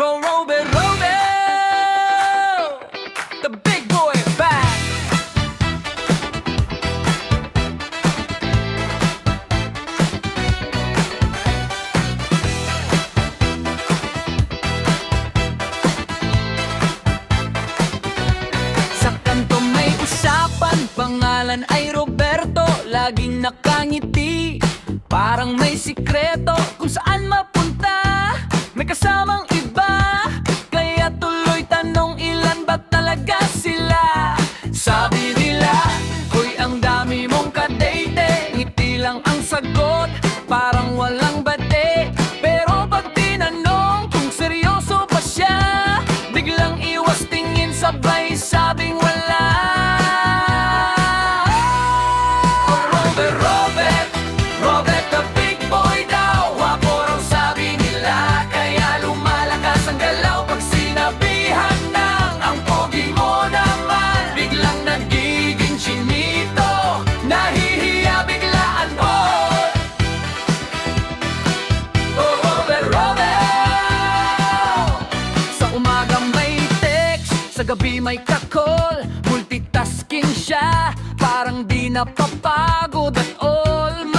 Robert, the big boy back. Sa kanto may usapan, pangalan ay Roberto, laging nakangiti, parang may sikreto kung saan mapunta. May kasamang iba, kaya tuloy tanong ilan ba talaga sila. Sabi nila, hoy ang dami mong kadate, ngiti lang ang sagot, parang walang bate. Pero pag tinanong kung seryoso pa siya, biglang iwas tingin sabay sabing wala. Oh, Robert the big boy daw, wapo raw sabi nila, kaya lumalakas ang galaw pag sinabihan ng ang pogi mo naman. Biglang nagiging chinito, nahihiya biglaan mo. Oh, Robert, sa umaga may text, sa gabi may kakol, multitasking siya, parang di napapagod at all.